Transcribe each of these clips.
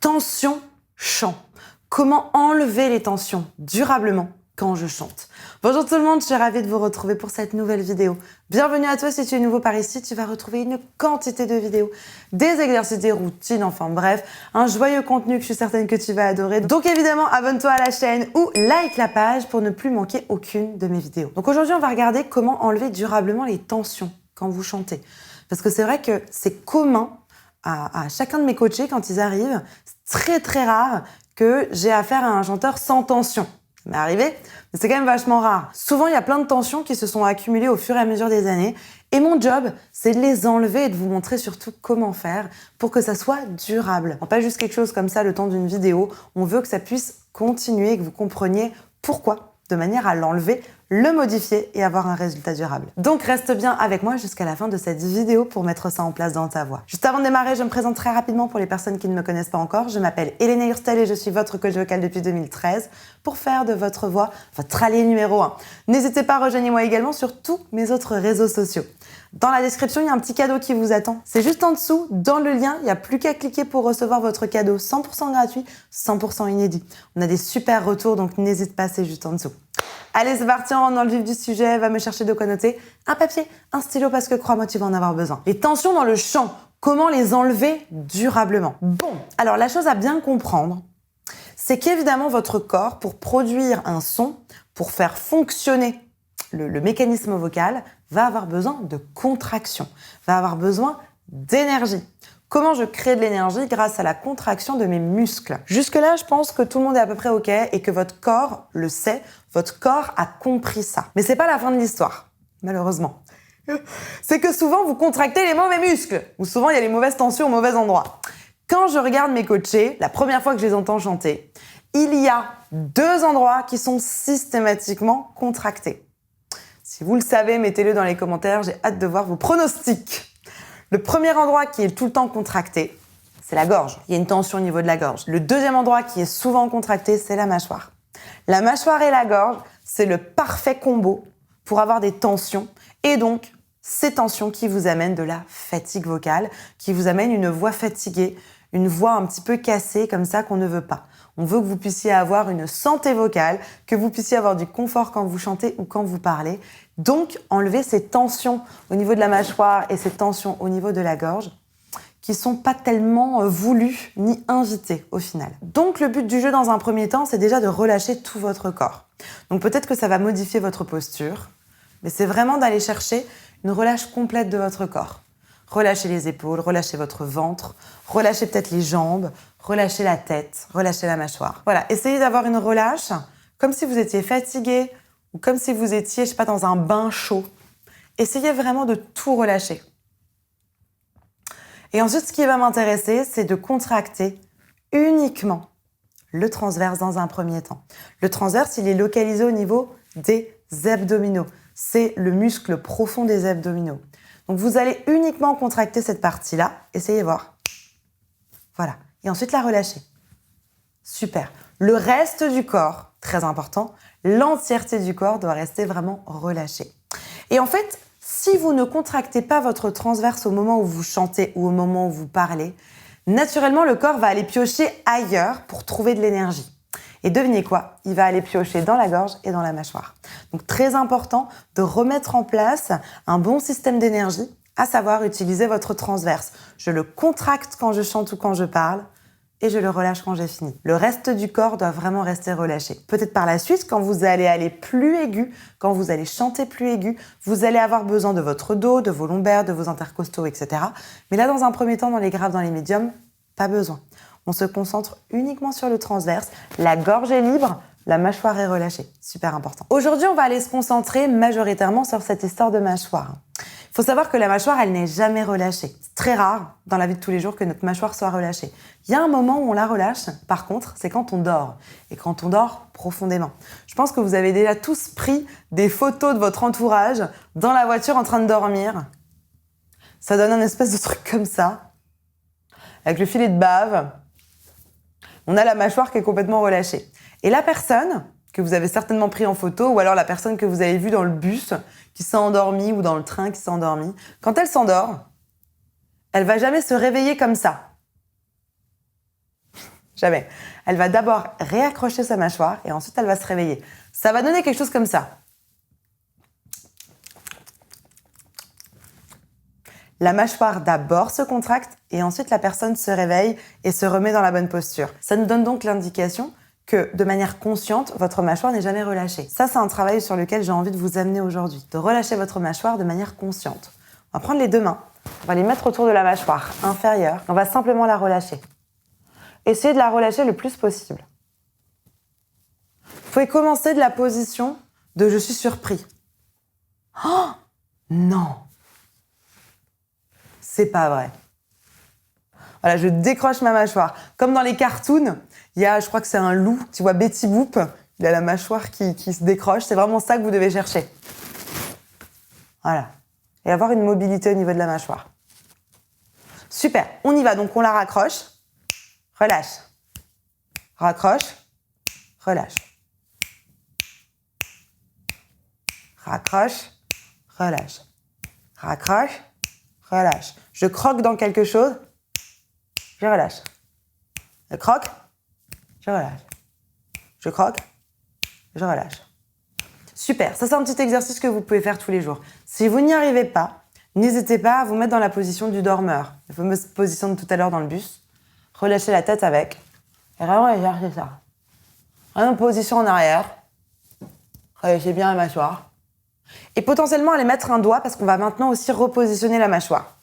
Tension, chant. Comment enlever les tensions durablement quand je chante? Bonjour tout le monde, je suis ravie de vous retrouver pour cette nouvelle vidéo. Bienvenue à toi si tu es nouveau par ici, tu vas retrouver une quantité de vidéos, des exercices, des routines, enfin bref, un joyeux contenu que je suis certaine que tu vas adorer. Donc évidemment, abonne-toi à la chaîne ou like la page pour ne plus manquer aucune de mes vidéos. Donc aujourd'hui, on va regarder comment enlever durablement les tensions quand vous chantez. Parce que c'est vrai que c'est commun à chacun de mes coachés quand ils arrivent. C'est très rare que j'ai affaire à un chanteur sans tension. Ça m'est arrivé, mais c'est quand même vachement rare. Souvent, il y a plein de tensions qui se sont accumulées au fur et à mesure des années. Et mon job, c'est de les enlever et de vous montrer surtout comment faire pour que ça soit durable. Pas juste quelque chose comme ça le temps d'une vidéo. On veut que ça puisse continuer, que vous compreniez pourquoi, de manière à l'enlever, le modifier et avoir un résultat durable. Donc reste bien avec moi jusqu'à la fin de cette vidéo pour mettre ça en place dans ta voix. Juste avant de démarrer, je me présente très rapidement pour les personnes qui ne me connaissent pas encore. Je m'appelle Elena Hurstel et je suis votre coach vocal depuis 2013 pour faire de votre voix votre allié numéro 1. N'hésitez pas à rejoindre moi également sur tous mes autres réseaux sociaux. Dans la description, il y a un petit cadeau qui vous attend. C'est juste en dessous, dans le lien, il n'y a plus qu'à cliquer pour recevoir votre cadeau 100% gratuit, 100% inédit. On a des super retours, donc n'hésite pas, c'est juste en dessous. Allez, c'est parti, on rentre dans le vif du sujet, va me chercher de quoi noter. Un papier, un stylo, parce que crois-moi, tu vas en avoir besoin. Les tensions dans le chant, comment les enlever durablement? Bon, alors la chose à bien comprendre, c'est qu'évidemment, votre corps, pour produire un son, pour faire fonctionner le mécanisme vocal, va avoir besoin de contraction, va avoir besoin d'énergie. Comment je crée de l'énergie? Grâce à la contraction de mes muscles. Jusque-là, je pense que tout le monde est à peu près OK et que votre corps le sait, votre corps a compris ça. Mais c'est pas la fin de l'histoire, malheureusement. C'est que souvent, vous contractez les mauvais muscles, ou souvent, il y a les mauvaises tensions au mauvais endroit. Quand je regarde mes coachés, la première fois que je les entends chanter, il y a 2 endroits qui sont systématiquement contractés. Si vous le savez, mettez-le dans les commentaires, j'ai hâte de voir vos pronostics. Le premier endroit qui est tout le temps contracté, c'est la gorge. Il y a une tension au niveau de la gorge. Le deuxième endroit qui est souvent contracté, c'est la mâchoire. La mâchoire et la gorge, c'est le parfait combo pour avoir des tensions et donc ces tensions qui vous amènent de la fatigue vocale, qui vous amènent une voix fatiguée, une voix un petit peu cassée comme ça qu'on ne veut pas. On veut que vous puissiez avoir une santé vocale, que vous puissiez avoir du confort quand vous chantez ou quand vous parlez. Donc, enlever ces tensions au niveau de la mâchoire et ces tensions au niveau de la gorge qui sont pas tellement voulues ni invitées au final. Donc, le but du jeu dans un premier temps, c'est déjà de relâcher tout votre corps. Donc, peut-être que ça va modifier votre posture, mais c'est vraiment d'aller chercher une relâche complète de votre corps. Relâchez les épaules, relâchez votre ventre, relâchez peut-être les jambes, relâchez la tête, relâchez la mâchoire. Voilà, essayez d'avoir une relâche comme si vous étiez fatigué ou comme si vous étiez, je sais pas, dans un bain chaud. Essayez vraiment de tout relâcher. Et ensuite, ce qui va m'intéresser, c'est de contracter uniquement le transverse dans un premier temps. Le transverse, il est localisé au niveau des abdominaux. C'est le muscle profond des abdominaux. Donc, vous allez uniquement contracter cette partie-là. Essayez voir. Voilà. Et ensuite, la relâcher. Super. Le reste du corps, très important, l'entièreté du corps doit rester vraiment relâchée. Et en fait, si vous ne contractez pas votre transverse au moment où vous chantez ou au moment où vous parlez, naturellement, le corps va aller piocher ailleurs pour trouver de l'énergie. Et devinez quoi? Il va aller piocher dans la gorge et dans la mâchoire. Donc, très important de remettre en place un bon système d'énergie, à savoir utiliser votre transverse. Je le contracte quand je chante ou quand je parle et je le relâche quand j'ai fini. Le reste du corps doit vraiment rester relâché. Peut-être par la suite, quand vous allez aller plus aigu, quand vous allez chanter plus aigu, vous allez avoir besoin de votre dos, de vos lombaires, de vos intercostaux, etc. Mais là, dans un premier temps, dans les graves, dans les médiums, pas besoin. On se concentre uniquement sur le transverse. La gorge est libre, la mâchoire est relâchée. Super important. Aujourd'hui, on va aller se concentrer majoritairement sur cette histoire de mâchoire. Il faut savoir que la mâchoire, elle n'est jamais relâchée. C'est très rare dans la vie de tous les jours que notre mâchoire soit relâchée. Il y a un moment où on la relâche, par contre, c'est quand on dort. Et quand on dort profondément. Je pense que vous avez déjà tous pris des photos de votre entourage dans la voiture en train de dormir. Ça donne un espèce de truc comme ça, avec le filet de bave. On a la mâchoire qui est complètement relâchée. Et la personne que vous avez certainement pris en photo, ou alors la personne que vous avez vue dans le bus qui s'est endormie, ou dans le train qui s'est endormie, quand elle s'endort, elle va jamais se réveiller comme ça. Jamais. Elle va d'abord réaccrocher sa mâchoire et ensuite elle va se réveiller. Ça va donner quelque chose comme ça. La mâchoire d'abord se contracte et ensuite la personne se réveille et se remet dans la bonne posture. Ça nous donne donc l'indication que, de manière consciente, votre mâchoire n'est jamais relâchée. Ça, c'est un travail sur lequel j'ai envie de vous amener aujourd'hui, de relâcher votre mâchoire de manière consciente. On va prendre les deux mains, on va les mettre autour de la mâchoire inférieure, on va simplement la relâcher. Essayez de la relâcher le plus possible. Vous pouvez commencer de la position de « je suis surpris ». Oh non, c'est pas vrai. Voilà, je décroche ma mâchoire. Comme dans les cartoons, il y a, je crois que c'est un loup, tu vois Betty Boop, il a la mâchoire qui se décroche. C'est vraiment ça que vous devez chercher. Voilà. Et avoir une mobilité au niveau de la mâchoire. Super, on y va. Donc on la raccroche, relâche. Raccroche, relâche. Raccroche, relâche. Raccroche, relâche. Je croque dans quelque chose, je relâche. Je croque, je relâche. Je croque, je relâche. Super, ça c'est un petit exercice que vous pouvez faire tous les jours. Si vous n'y arrivez pas, n'hésitez pas à vous mettre dans la position du dormeur. La fameuse position de tout à l'heure dans le bus. Relâchez la tête avec. Et vraiment exercez ça. Vraiment position en arrière. Relâchez bien la mâchoire. Et potentiellement aller mettre un doigt parce qu'on va maintenant aussi repositionner la mâchoire.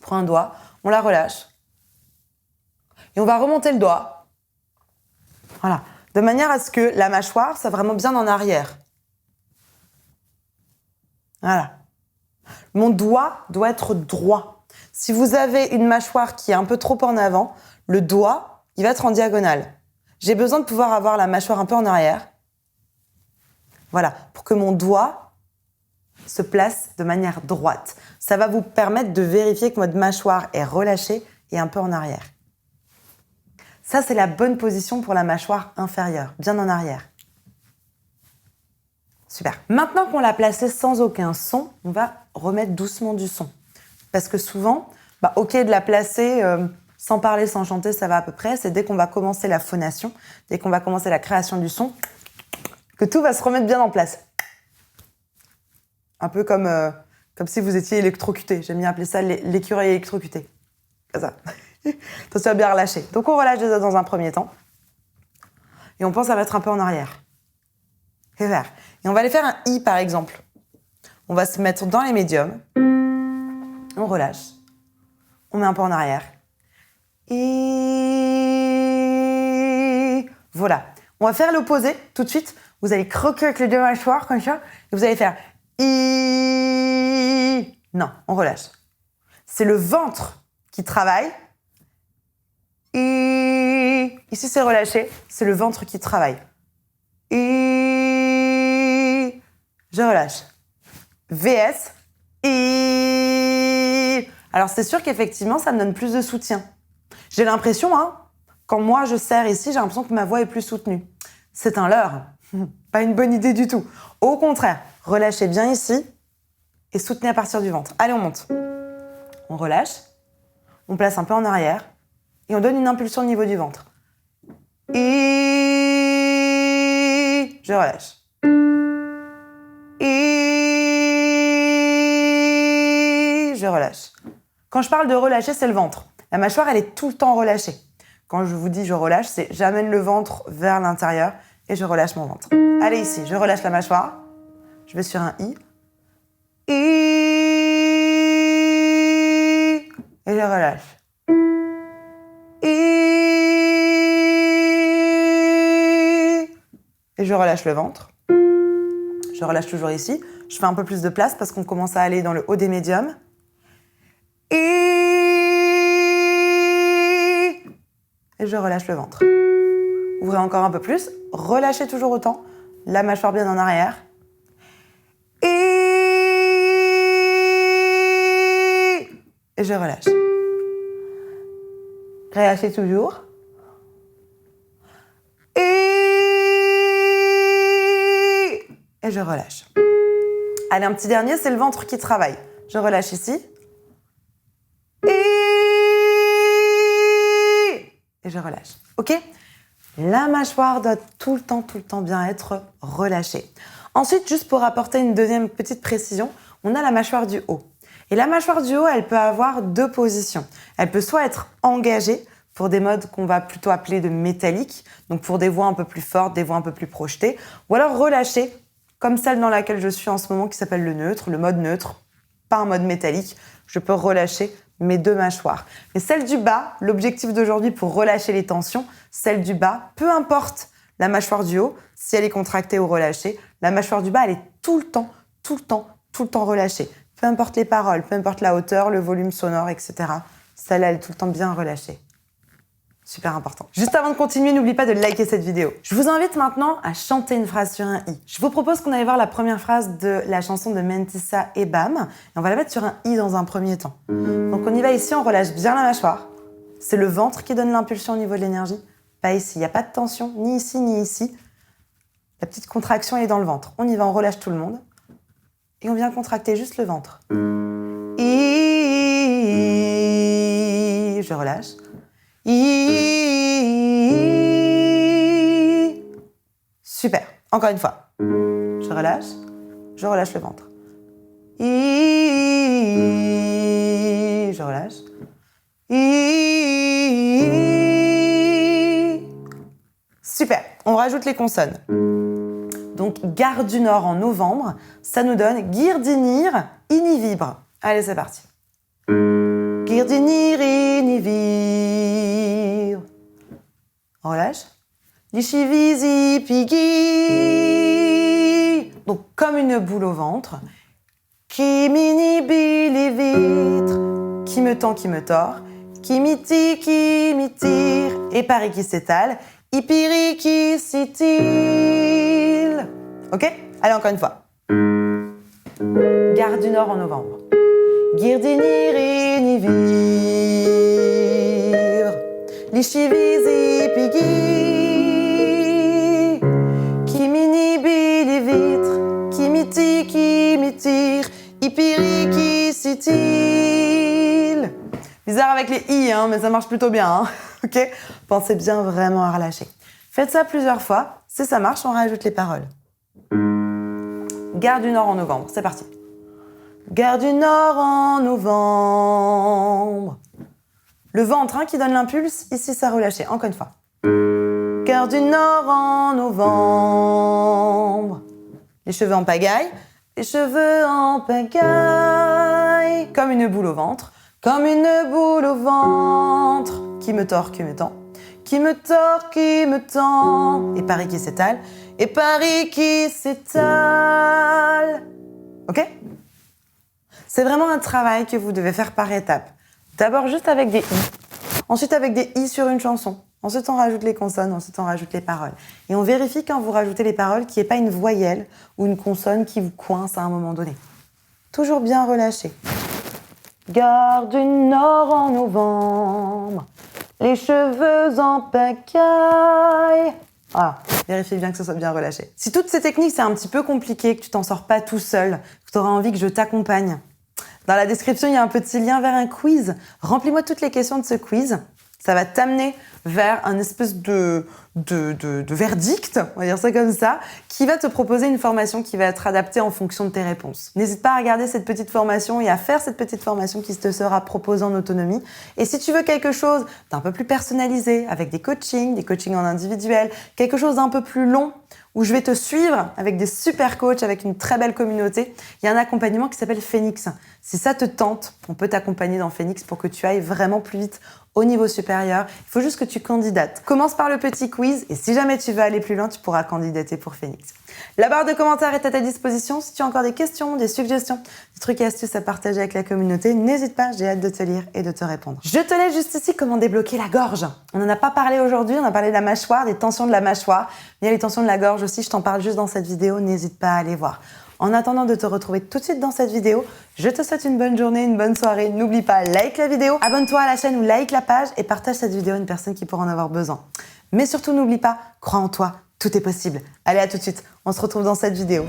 On prend un doigt, on la relâche. Et on va remonter le doigt. Voilà. De manière à ce que la mâchoire soit vraiment bien en arrière. Voilà. Mon doigt doit être droit. Si vous avez une mâchoire qui est un peu trop en avant, le doigt, il va être en diagonale. J'ai besoin de pouvoir avoir la mâchoire un peu en arrière. Voilà. Pour que mon doigt se place de manière droite. Ça va vous permettre de vérifier que votre mâchoire est relâchée et un peu en arrière. Ça, c'est la bonne position pour la mâchoire inférieure, bien en arrière. Super. Maintenant qu'on l'a placée sans aucun son, on va remettre doucement du son. Parce que souvent, ok de la placer sans parler, sans chanter, ça va à peu près. C'est dès qu'on va commencer la phonation, dès qu'on va commencer la création du son, que tout va se remettre bien en place. Un peu comme si vous étiez électrocuté. J'aime bien appeler ça l'écureuil électrocuté. Comme ça. Attention à bien relâcher. Donc on relâche déjà dans un premier temps. Et on pense à mettre un peu en arrière. Et vers. Et on va aller faire un I par exemple. On va se mettre dans les médiums. On relâche. On met un peu en arrière. Et voilà. On va faire l'opposé tout de suite. Vous allez croquer avec les deux mâchoires comme ça. Et vous allez faire I. Non, on relâche. C'est le ventre qui travaille. Et ici, c'est relâché. C'est le ventre qui travaille. Et je relâche. VS. Et alors, c'est sûr qu'effectivement, ça me donne plus de soutien. J'ai l'impression, quand moi je serre ici, j'ai l'impression que ma voix est plus soutenue. C'est un leurre. Pas une bonne idée du tout. Au contraire, relâchez bien ici et soutenez à partir du ventre. Allez, on monte. On relâche. On place un peu en arrière. Et on donne une impulsion au niveau du ventre. Et je relâche. Et je relâche. Quand je parle de relâcher, c'est le ventre. La mâchoire, elle est tout le temps relâchée. Quand je vous dis je relâche, c'est j'amène le ventre vers l'intérieur et je relâche mon ventre. Allez ici, je relâche la mâchoire. Je vais sur un I. Et je relâche. Et je relâche le ventre. Je relâche toujours ici. Je fais un peu plus de place parce qu'on commence à aller dans le haut des médiums. Et je relâche le ventre. Ouvrez encore un peu plus. Relâchez toujours autant. La mâchoire bien en arrière. Et je relâche. Relâchez toujours. Et je relâche. Allez, un petit dernier, c'est le ventre qui travaille. Je relâche ici. et je relâche. Ok? La mâchoire doit tout le temps bien être relâchée. Ensuite, juste pour apporter une deuxième petite précision, on a la mâchoire du haut. Et la mâchoire du haut, elle peut avoir deux positions. Elle peut soit être engagée pour des modes qu'on va plutôt appeler de métalliques, donc pour des voix un peu plus fortes, des voix un peu plus projetées, ou alors relâchée, comme celle dans laquelle je suis en ce moment qui s'appelle le neutre, le mode neutre, pas un mode métallique. Je peux relâcher mes deux mâchoires. Mais celle du bas, l'objectif d'aujourd'hui pour relâcher les tensions, celle du bas, peu importe la mâchoire du haut, si elle est contractée ou relâchée, la mâchoire du bas, elle est tout le temps relâchée. Peu importe les paroles, peu importe la hauteur, le volume sonore, etc. Celle-là, elle est tout le temps bien relâchée. Super important. Juste avant de continuer, n'oublie pas de liker cette vidéo. Je vous invite maintenant à chanter une phrase sur un i. Je vous propose qu'on aille voir la première phrase de la chanson de Mentissa et Bam. Et on va la mettre sur un i dans un premier temps. Donc on y va ici, on relâche bien la mâchoire. C'est le ventre qui donne l'impulsion au niveau de l'énergie. Pas ici, il n'y a pas de tension, ni ici, ni ici. La petite contraction est dans le ventre. On y va, on relâche tout le monde. Et on vient contracter juste le ventre. I, je relâche. Super. Encore une fois. Je relâche le ventre. Je relâche. Super. On rajoute les consonnes. Donc, Gare du Nord en novembre, ça nous donne Girdinir, Inivibre. Allez, c'est parti. Girdinir, Inivibre. On relâche. Lichivisi, Pigi. Donc, comme une boule au ventre. Qui minibi les vitres. Qui me tend, qui me tord. Qui m'y tire. Et Paris qui s'étale. Ipiri qui s'étile. Ok? Allez, encore une fois. Gare du Nord en novembre. Girdinir inivir. Lichivisi pigi. Qui m'inibi les vitres. Qui m'y tire. Ipiri qui s'étile. Bizarre avec les i, hein, mais ça marche plutôt bien. Hein. Ok? Pensez bien vraiment à relâcher. Faites ça plusieurs fois. Si ça marche, on rajoute les paroles. Gare du Nord en novembre. C'est parti. Gare du Nord en novembre. Le ventre hein, qui donne l'impulse. Ici, ça relâché. Encore une fois. Gare du Nord en novembre. Les cheveux en pagaille. Les cheveux en pagaille. Comme une boule au ventre. Comme une boule au ventre. Qui me tord, qui me tend. Qui me tord, qui me tend. Et Paris qui s'étale. Et Paris qui s'étale. Ok? C'est vraiment un travail que vous devez faire par étapes. D'abord juste avec des i. Ensuite avec des i sur une chanson. Ensuite on rajoute les consonnes. Ensuite on rajoute les paroles. Et on vérifie quand vous rajoutez les paroles qu'il n'y ait pas une voyelle ou une consonne qui vous coince à un moment donné. Toujours bien relâché. Gare du Nord en novembre. Les cheveux en pagaille. Voilà, vérifiez bien que ce soit bien relâché. Si toutes ces techniques, c'est un petit peu compliqué, que tu t'en sors pas tout seul, que tu auras envie que je t'accompagne, dans la description, il y a un petit lien vers un quiz. Remplis-moi toutes les questions de ce quiz. Ça va t'amener vers un espèce de verdict, on va dire ça comme ça, qui va te proposer une formation qui va être adaptée en fonction de tes réponses. N'hésite pas à regarder cette petite formation et à faire cette petite formation qui te sera proposée en autonomie. Et si tu veux quelque chose d'un peu plus personnalisé, avec des coachings en individuel, quelque chose d'un peu plus long, où je vais te suivre avec des super coachs, avec une très belle communauté, il y a un accompagnement qui s'appelle Phoenix. Si ça te tente, on peut t'accompagner dans Phoenix pour que tu ailles vraiment plus vite au niveau supérieur. Il faut juste que tu candidates. Commence par le petit quiz et si jamais tu veux aller plus loin, tu pourras candidater pour Phoenix. La barre de commentaires est à ta disposition. Si tu as encore des questions, des suggestions, des trucs et astuces à partager avec la communauté, n'hésite pas, j'ai hâte de te lire et de te répondre. Je te laisse juste ici comment débloquer la gorge. On n'en a pas parlé aujourd'hui, on a parlé de la mâchoire, des tensions de la mâchoire. Mais il y a les tensions de la gorge aussi, je t'en parle juste dans cette vidéo, n'hésite pas à aller voir. En attendant de te retrouver tout de suite dans cette vidéo, je te souhaite une bonne journée, une bonne soirée. N'oublie pas, like la vidéo, abonne-toi à la chaîne ou like la page et partage cette vidéo à une personne qui pourra en avoir besoin. Mais surtout, n'oublie pas, crois en toi, tout est possible. Allez, à tout de suite, on se retrouve dans cette vidéo.